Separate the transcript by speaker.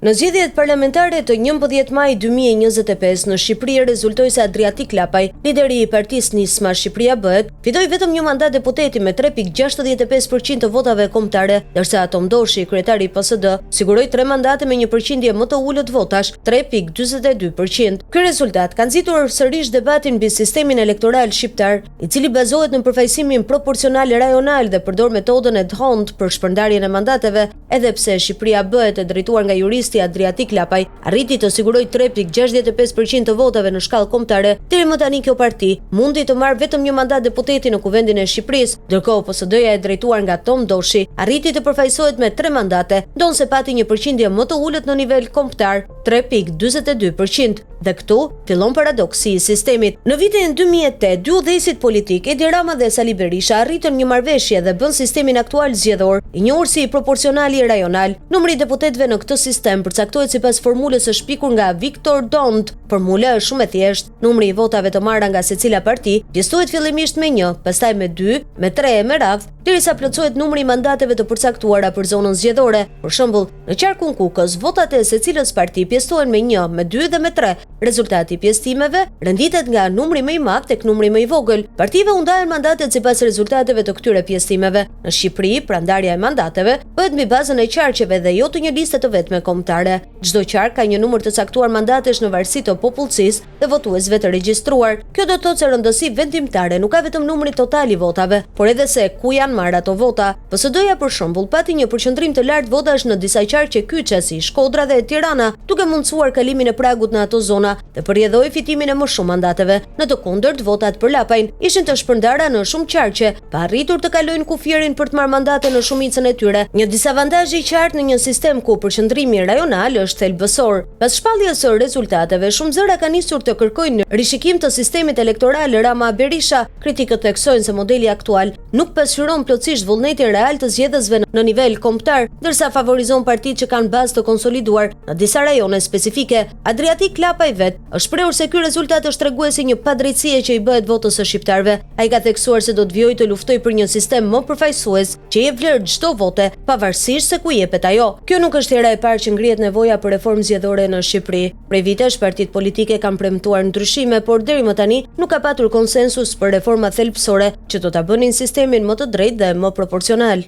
Speaker 1: Në zgjedhjet parlamentare të 11 maj 2025 në Shqipëri rezultoi se Adriatik Lapaj, lideri i partisë Nisma Shqipëria Bëhet, fitoi vetëm një mandat deputeti me 3.65% të votave kombëtare, ndërsa Atom Doshi, kryetari i PSD, siguroi 3 mandate me një përqindje më të ulët votash, 3.42%. Ky rezultat ka nxitur sërish debatin mbi sistemin elektoral shqiptar, i cili bazohet në përfaqësimin proporcional rajonal dhe përdor metodën e dhënt për shpërndarjen e mandateve, edhe pse Shqipëria Bëhet e drejtuar nga juristi Adriatik Lapaj arriti të sigurojë 3.65% të votave në shkallë kombëtare, deri më tani kjo parti mundi të marrë vetëm një mandat deputeti në Kuvendin e Shqipërisë, ndërkohë PSD-ja e drejtuar nga Atom Doshi arriti të përfaqësohet me 3 mandate, ndonse pati një përqindje më të ulët në nivel kombëtar, 3.42%. Dhe këtu fillon paradoksi i sistemit. Në vitin 2008, dy udhëheqësit politik, Edi Rama dhe Sali Berisha, arritën një marrëveshje dhe bën sistemin aktual zgjedhor, i njohur si proporcional i rajonal. Numri i deputetëve në këtë sistem përcaktohet sipas formulës së shpikur nga Viktor Dont. Formula është shumë e thjeshtë. Numri i votave të marra nga secila parti pjesëtohet fillimisht me 1, pastaj me 2, me 3 e me radhë, derisa plotësohet numri i mandateve të përcaktuara për zonën zgjedhore. Për shembull, në qarkun Kukës, votat e secilës parti pjesëtohen me 1, me 2 dhe me 3. Rezultati i pjesëtimeve renditet nga numri më i madh tek numri më i vogël. Partive u ndahen mandatet sipas rezultateve të këtyre pjesëtimeve. Në Shqipëri, prandarja e mandateve bëhet mbi bazën e qarqeve dhe jo të një liste të vetme kombëtare. Çdo qark ka një numër të caktuar mandatesh në varësi të popullsisë dhe votuesve të regjistruar. Kjo do të thotë se rëndësi vendimtare nuk ka vetëm numri total i votave, por edhe se ku janë marrë ato vota. PSD-ja për shembull pati një përqendrim të lartë votash në disa qarqe kyçe si Shkodra dhe Tirana, duke mundsuar kalimin e pragut në ato zona dhe përjedhoi fitimin e më shumë mandateve. Në të kundërt, votat për Lapajn ishin të shpërndara në shumë qarqe, pa arritur të kalojnë kufierin për të marrë mandate në shumicën e tyre. Një disavantazh i qartë në një sistem ku përqendrimi rajonal është thelbësor. Pas shpalljes së rezultateve, shumë zëra kanë nisur të kërkojnë rishikim të sistemit elektoral Rama-Berisha. Kritikët theksojnë se modeli aktual nuk pasqyron plotësisht vullnetin real të zgjedhësve në nivel kombëtar, ndërsa favorizon partitë që kanë bazë të konsoliduar në disa rajone specifike. Adriatik Lapaj vet është shprehur se ky rezultat është treguesi një padrejtësie që i bëhet votës së shqiptarëve. Ai ka theksuar se do të vijojë të luftojë për një sistem më përfaqësues që jep vlerë çdo vote, pavarësisht se ku jepet ajo. Kjo nuk është hera e parë që ngrihet nevoja për reformë zgjedhore në Shqipëri. Prej vitesh partitë politike kanë premtuar ndryshime, por deri më tani nuk ka patur konsensus për reforma thelbësore që do ta bënin sistemin më të drejtë dhe më proporcional.